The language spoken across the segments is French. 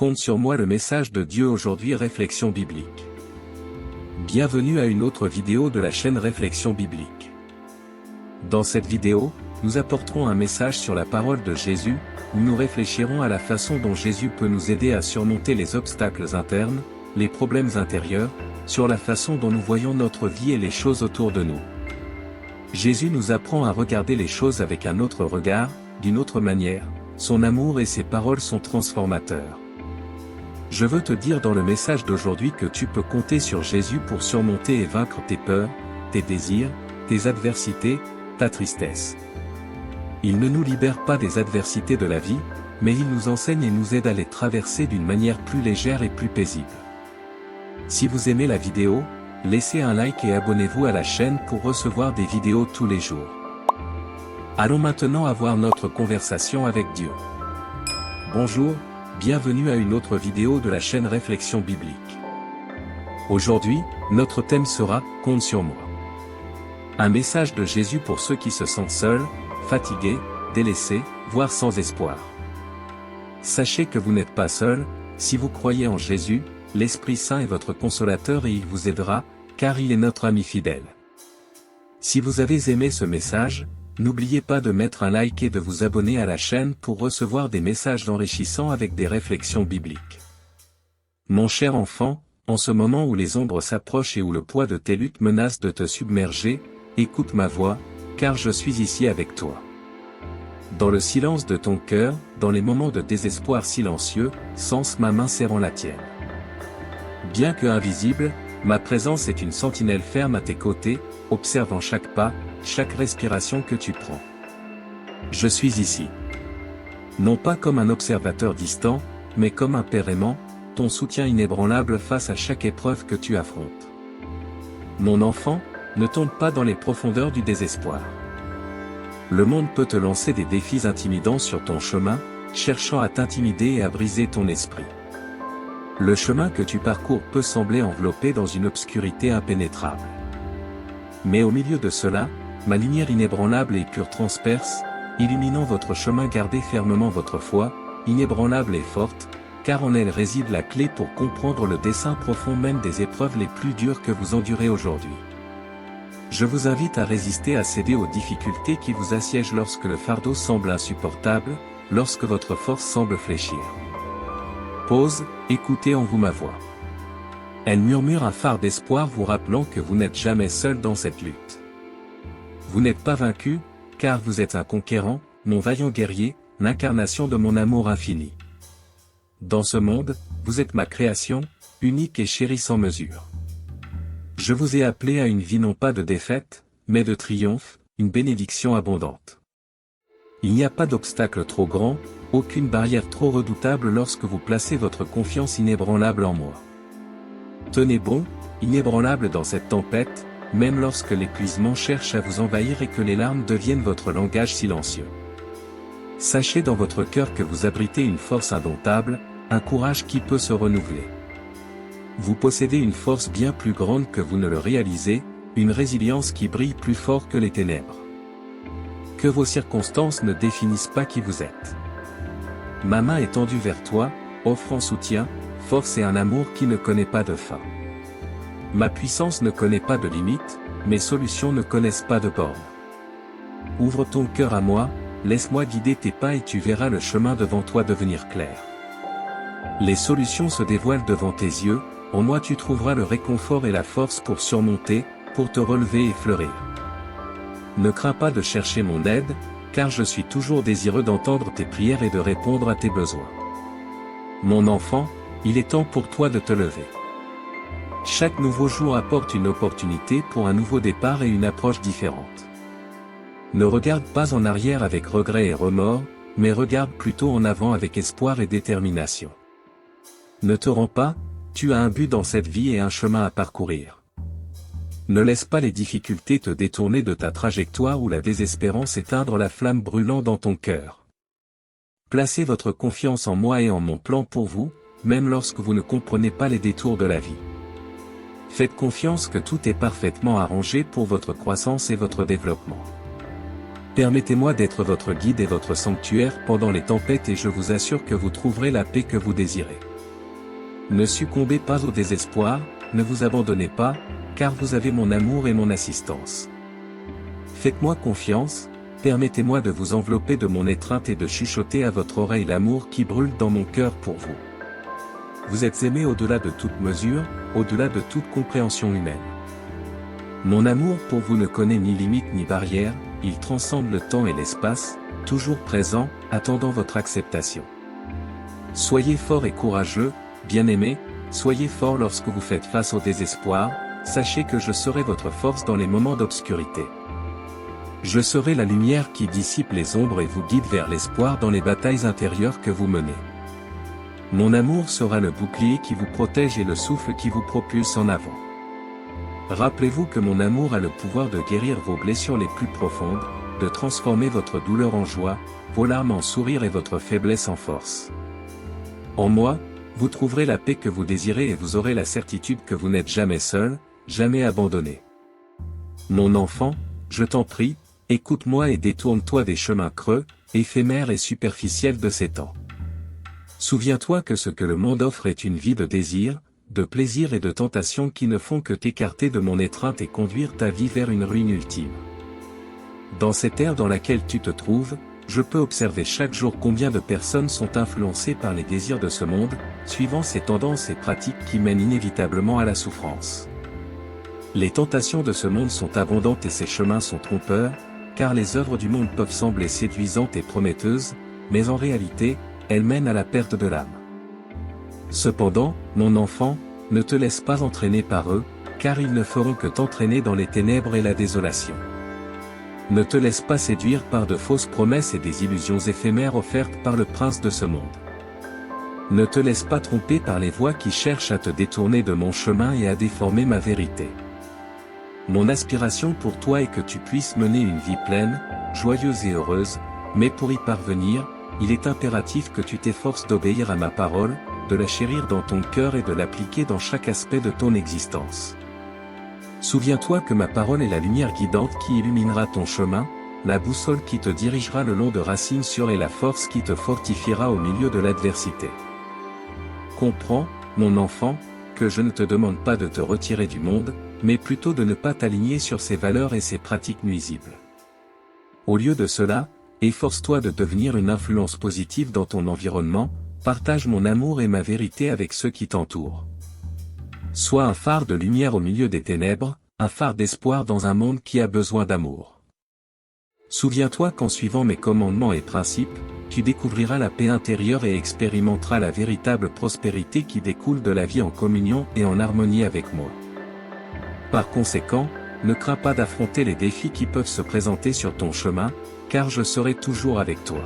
Compte sur moi, le message de Dieu aujourd'hui, réflexion biblique. Bienvenue à une autre vidéo de la chaîne Réflexion biblique. Dans cette vidéo, nous apporterons un message sur la parole de Jésus, où nous réfléchirons à la façon dont Jésus peut nous aider à surmonter les obstacles internes, les problèmes intérieurs, sur la façon dont nous voyons notre vie et les choses autour de nous. Jésus nous apprend à regarder les choses avec un autre regard, d'une autre manière. Son amour et ses paroles sont transformateurs. Je veux te dire dans le message d'aujourd'hui que tu peux compter sur Jésus pour surmonter et vaincre tes peurs, tes désirs, tes adversités, ta tristesse. Il ne nous libère pas des adversités de la vie, mais il nous enseigne et nous aide à les traverser d'une manière plus légère et plus paisible. Si vous aimez la vidéo, laissez un like et abonnez-vous à la chaîne pour recevoir des vidéos tous les jours. Allons maintenant avoir notre conversation avec Dieu. Bonjour, bienvenue à une autre vidéo de la chaîne Réflexion biblique. Aujourd'hui, notre thème sera « Compte sur moi ». Un message de Jésus pour ceux qui se sentent seuls, fatigués, délaissés, voire sans espoir. Sachez que vous n'êtes pas seul, si vous croyez en Jésus, l'Esprit Saint est votre consolateur et il vous aidera, car il est notre ami fidèle. Si vous avez aimé ce message, n'oubliez pas de mettre un like et de vous abonner à la chaîne pour recevoir des messages enrichissants avec des réflexions bibliques. Mon cher enfant, en ce moment où les ombres s'approchent et où le poids de tes luttes menace de te submerger, écoute ma voix, car je suis ici avec toi. Dans le silence de ton cœur, dans les moments de désespoir silencieux, sens ma main serrant la tienne. Bien que invisible, ma présence est une sentinelle ferme à tes côtés, observant chaque pas, chaque respiration que tu prends. Je suis ici. Non pas comme un observateur distant, mais comme un père aimant, ton soutien inébranlable face à chaque épreuve que tu affrontes. Mon enfant, ne tombe pas dans les profondeurs du désespoir. Le monde peut te lancer des défis intimidants sur ton chemin, cherchant à t'intimider et à briser ton esprit. Le chemin que tu parcours peut sembler enveloppé dans une obscurité impénétrable. Mais au milieu de cela, ma lumière inébranlable et pure transperce, illuminant votre chemin. Gardez fermement votre foi, inébranlable et forte, car en elle réside la clé pour comprendre le dessein profond même des épreuves les plus dures que vous endurez aujourd'hui. Je vous invite à résister, à céder aux difficultés qui vous assiègent lorsque le fardeau semble insupportable, lorsque votre force semble fléchir. Pause, écoutez en vous ma voix. Elle murmure un phare d'espoir vous rappelant que vous n'êtes jamais seul dans cette lutte. Vous n'êtes pas vaincu, car vous êtes un conquérant, mon vaillant guerrier, l'incarnation de mon amour infini. Dans ce monde, vous êtes ma création, unique et chérie sans mesure. Je vous ai appelé à une vie non pas de défaite, mais de triomphe, une bénédiction abondante. Il n'y a pas d'obstacle trop grand, aucune barrière trop redoutable lorsque vous placez votre confiance inébranlable en moi. Tenez bon, inébranlable dans cette tempête, même lorsque l'épuisement cherche à vous envahir et que les larmes deviennent votre langage silencieux. Sachez dans votre cœur que vous abritez une force indomptable, un courage qui peut se renouveler. Vous possédez une force bien plus grande que vous ne le réalisez, une résilience qui brille plus fort que les ténèbres. Que vos circonstances ne définissent pas qui vous êtes. Ma main est tendue vers toi, offrant soutien, force et un amour qui ne connaît pas de fin. Ma puissance ne connaît pas de limite, mes solutions ne connaissent pas de bornes. Ouvre ton cœur à moi, laisse-moi guider tes pas et tu verras le chemin devant toi devenir clair. Les solutions se dévoilent devant tes yeux, en moi tu trouveras le réconfort et la force pour surmonter, pour te relever et fleurir. Ne crains pas de chercher mon aide, car je suis toujours désireux d'entendre tes prières et de répondre à tes besoins. Mon enfant, il est temps pour toi de te lever. Chaque nouveau jour apporte une opportunité pour un nouveau départ et une approche différente. Ne regarde pas en arrière avec regret et remords, mais regarde plutôt en avant avec espoir et détermination. Ne te rends pas, tu as un but dans cette vie et un chemin à parcourir. Ne laisse pas les difficultés te détourner de ta trajectoire ou la désespérance éteindre la flamme brûlant dans ton cœur. Placez votre confiance en moi et en mon plan pour vous, même lorsque vous ne comprenez pas les détours de la vie. Faites confiance que tout est parfaitement arrangé pour votre croissance et votre développement. Permettez-moi d'être votre guide et votre sanctuaire pendant les tempêtes et je vous assure que vous trouverez la paix que vous désirez. Ne succombez pas au désespoir, ne vous abandonnez pas, car vous avez mon amour et mon assistance. Faites-moi confiance, permettez-moi de vous envelopper de mon étreinte et de chuchoter à votre oreille l'amour qui brûle dans mon cœur pour vous. Vous êtes aimé au-delà de toute mesure, au-delà de toute compréhension humaine. Mon amour pour vous ne connaît ni limite ni barrière, il transcende le temps et l'espace, toujours présent, attendant votre acceptation. Soyez fort et courageux, bien-aimé, soyez fort lorsque vous faites face au désespoir, sachez que je serai votre force dans les moments d'obscurité. Je serai la lumière qui dissipe les ombres et vous guide vers l'espoir dans les batailles intérieures que vous menez. Mon amour sera le bouclier qui vous protège et le souffle qui vous propulse en avant. Rappelez-vous que mon amour a le pouvoir de guérir vos blessures les plus profondes, de transformer votre douleur en joie, vos larmes en sourire et votre faiblesse en force. En moi, vous trouverez la paix que vous désirez et vous aurez la certitude que vous n'êtes jamais seul, jamais abandonné. Mon enfant, je t'en prie, écoute-moi et détourne-toi des chemins creux, éphémères et superficiels de ces temps. Souviens-toi que ce que le monde offre est une vie de désir, de plaisir et de tentation qui ne font que t'écarter de mon étreinte et conduire ta vie vers une ruine ultime. Dans cette ère dans laquelle tu te trouves, je peux observer chaque jour combien de personnes sont influencées par les désirs de ce monde, suivant ces tendances et pratiques qui mènent inévitablement à la souffrance. Les tentations de ce monde sont abondantes et ses chemins sont trompeurs, car les œuvres du monde peuvent sembler séduisantes et prometteuses, mais en réalité, elles mènent à la perte de l'âme. Cependant, mon enfant, ne te laisse pas entraîner par eux, car ils ne feront que t'entraîner dans les ténèbres et la désolation. Ne te laisse pas séduire par de fausses promesses et des illusions éphémères offertes par le prince de ce monde. Ne te laisse pas tromper par les voix qui cherchent à te détourner de mon chemin et à déformer ma vérité. Mon aspiration pour toi est que tu puisses mener une vie pleine, joyeuse et heureuse, mais pour y parvenir, il est impératif que tu t'efforces d'obéir à ma parole, de la chérir dans ton cœur et de l'appliquer dans chaque aspect de ton existence. Souviens-toi que ma parole est la lumière guidante qui illuminera ton chemin, la boussole qui te dirigera le long de racines sûres et la force qui te fortifiera au milieu de l'adversité. Comprends, mon enfant, que je ne te demande pas de te retirer du monde, mais plutôt de ne pas t'aligner sur ses valeurs et ses pratiques nuisibles. Au lieu de cela, efforce-toi de devenir une influence positive dans ton environnement, partage mon amour et ma vérité avec ceux qui t'entourent. Sois un phare de lumière au milieu des ténèbres, un phare d'espoir dans un monde qui a besoin d'amour. Souviens-toi qu'en suivant mes commandements et principes, tu découvriras la paix intérieure et expérimenteras la véritable prospérité qui découle de la vie en communion et en harmonie avec moi. Par conséquent, ne crains pas d'affronter les défis qui peuvent se présenter sur ton chemin, car je serai toujours avec toi.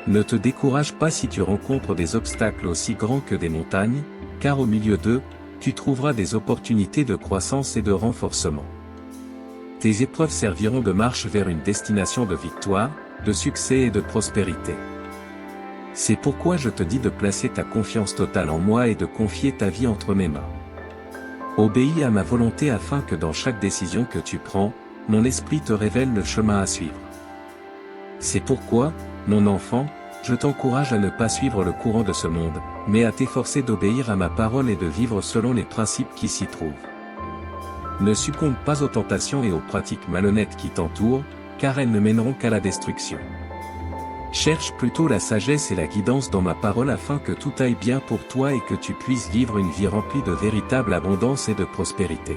Ne te décourage pas si tu rencontres des obstacles aussi grands que des montagnes, car au milieu d'eux, tu trouveras des opportunités de croissance et de renforcement. Tes épreuves serviront de marche vers une destination de victoire, de succès et de prospérité. C'est pourquoi je te dis de placer ta confiance totale en moi et de confier ta vie entre mes mains. Obéis à ma volonté afin que dans chaque décision que tu prends, mon esprit te révèle le chemin à suivre. C'est pourquoi, mon enfant, je t'encourage à ne pas suivre le courant de ce monde, mais à t'efforcer d'obéir à ma parole et de vivre selon les principes qui s'y trouvent. Ne succombe pas aux tentations et aux pratiques malhonnêtes qui t'entourent, car elles ne mèneront qu'à la destruction. Cherche plutôt la sagesse et la guidance dans ma parole afin que tout aille bien pour toi et que tu puisses vivre une vie remplie de véritable abondance et de prospérité.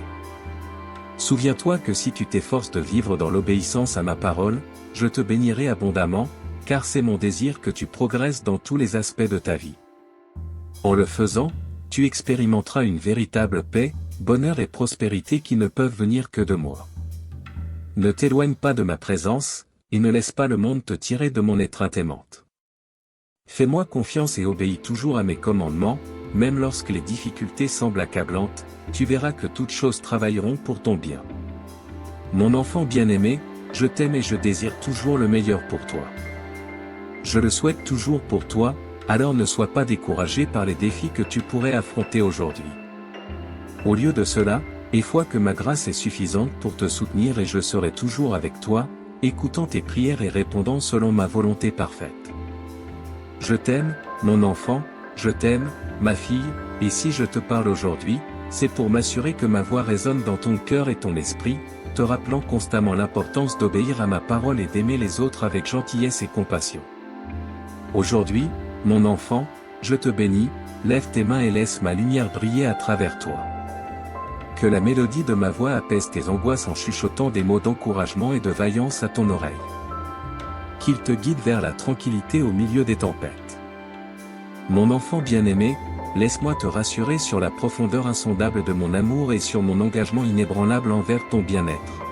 Souviens-toi que si tu t'efforces de vivre dans l'obéissance à ma parole, je te bénirai abondamment, car c'est mon désir que tu progresses dans tous les aspects de ta vie. En le faisant, tu expérimenteras une véritable paix, bonheur et prospérité qui ne peuvent venir que de moi. Ne t'éloigne pas de ma présence, et ne laisse pas le monde te tirer de mon étreinte aimante. Fais-moi confiance et obéis toujours à mes commandements, même lorsque les difficultés semblent accablantes, tu verras que toutes choses travailleront pour ton bien. Mon enfant bien-aimé, je t'aime et je désire toujours le meilleur pour toi. Je le souhaite toujours pour toi, alors ne sois pas découragé par les défis que tu pourrais affronter aujourd'hui. Au lieu de cela, aie foi que ma grâce est suffisante pour te soutenir et je serai toujours avec toi, écoutant tes prières et répondant selon ma volonté parfaite. Je t'aime, mon enfant, je t'aime, ma fille, et si je te parle aujourd'hui, c'est pour m'assurer que ma voix résonne dans ton cœur et ton esprit, te rappelant constamment l'importance d'obéir à ma parole et d'aimer les autres avec gentillesse et compassion. Aujourd'hui, mon enfant, je te bénis, lève tes mains et laisse ma lumière briller à travers toi. Que la mélodie de ma voix apaise tes angoisses en chuchotant des mots d'encouragement et de vaillance à ton oreille. Qu'il te guide vers la tranquillité au milieu des tempêtes. Mon enfant bien-aimé, laisse-moi te rassurer sur la profondeur insondable de mon amour et sur mon engagement inébranlable envers ton bien-être.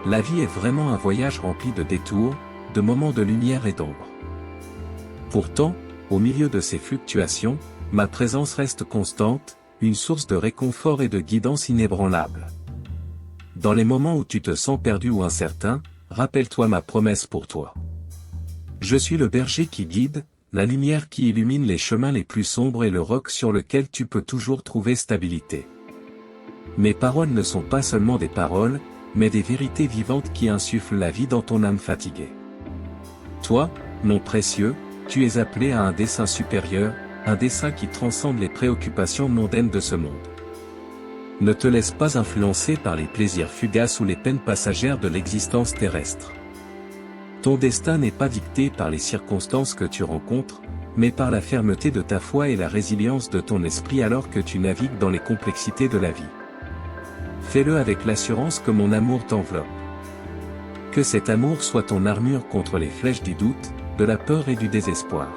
La vie est vraiment un voyage rempli de détours, de moments de lumière et d'ombre. Pourtant, au milieu de ces fluctuations, ma présence reste constante, une source de réconfort et de guidance inébranlable. Dans les moments où tu te sens perdu ou incertain, rappelle-toi ma promesse pour toi. Je suis le berger qui guide, la lumière qui illumine les chemins les plus sombres et le roc sur lequel tu peux toujours trouver stabilité. Mes paroles ne sont pas seulement des paroles, mais des vérités vivantes qui insufflent la vie dans ton âme fatiguée. Toi, mon précieux, tu es appelé à un dessein supérieur, un dessein qui transcende les préoccupations mondaines de ce monde. Ne te laisse pas influencer par les plaisirs fugaces ou les peines passagères de l'existence terrestre. Ton destin n'est pas dicté par les circonstances que tu rencontres, mais par la fermeté de ta foi et la résilience de ton esprit alors que tu navigues dans les complexités de la vie. Fais-le avec l'assurance que mon amour t'enveloppe. Que cet amour soit ton armure contre les flèches du doute, de la peur et du désespoir.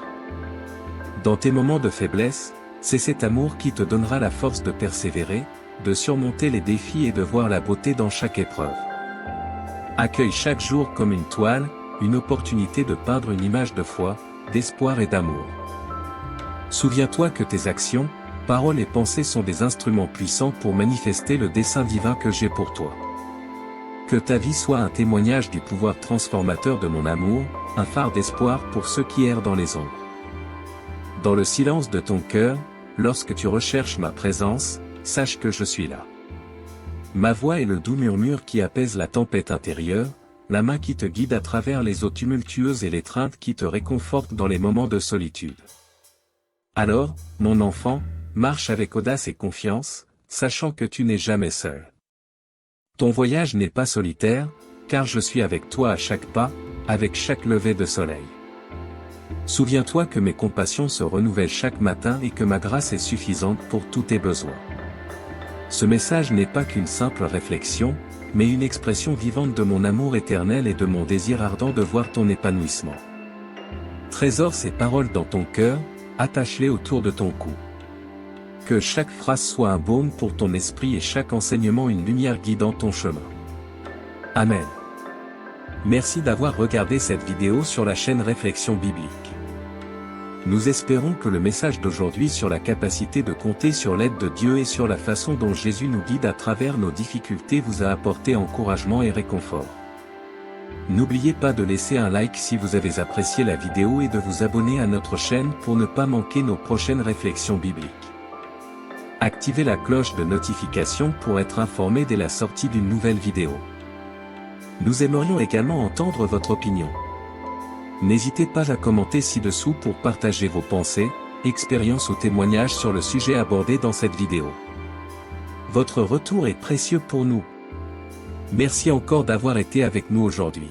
Dans tes moments de faiblesse, c'est cet amour qui te donnera la force de persévérer, de surmonter les défis et de voir la beauté dans chaque épreuve. Accueille chaque jour comme une toile, une opportunité de peindre une image de foi, d'espoir et d'amour. Souviens-toi que tes actions, paroles et pensées sont des instruments puissants pour manifester le dessein divin que j'ai pour toi. Que ta vie soit un témoignage du pouvoir transformateur de mon amour, un phare d'espoir pour ceux qui errent dans les ombres. Dans le silence de ton cœur, lorsque tu recherches ma présence, sache que je suis là. Ma voix est le doux murmure qui apaise la tempête intérieure, la main qui te guide à travers les eaux tumultueuses et l'étreinte qui te réconforte dans les moments de solitude. Alors, mon enfant, marche avec audace et confiance, sachant que tu n'es jamais seul. Ton voyage n'est pas solitaire, car je suis avec toi à chaque pas, avec chaque lever de soleil. Souviens-toi que mes compassions se renouvellent chaque matin et que ma grâce est suffisante pour tous tes besoins. Ce message n'est pas qu'une simple réflexion, mais une expression vivante de mon amour éternel et de mon désir ardent de voir ton épanouissement. Trésore ces paroles dans ton cœur, attache-les autour de ton cou. Que chaque phrase soit un baume pour ton esprit et chaque enseignement une lumière guidant ton chemin. Amen. Merci d'avoir regardé cette vidéo sur la chaîne Réflexion Biblique. Nous espérons que le message d'aujourd'hui sur la capacité de compter sur l'aide de Dieu et sur la façon dont Jésus nous guide à travers nos difficultés vous a apporté encouragement et réconfort. N'oubliez pas de laisser un like si vous avez apprécié la vidéo et de vous abonner à notre chaîne pour ne pas manquer nos prochaines réflexions bibliques. Activez la cloche de notification pour être informé dès la sortie d'une nouvelle vidéo. Nous aimerions également entendre votre opinion. N'hésitez pas à commenter ci-dessous pour partager vos pensées, expériences ou témoignages sur le sujet abordé dans cette vidéo. Votre retour est précieux pour nous. Merci encore d'avoir été avec nous aujourd'hui.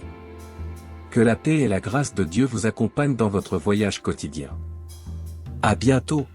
Que la paix et la grâce de Dieu vous accompagnent dans votre voyage quotidien. À bientôt.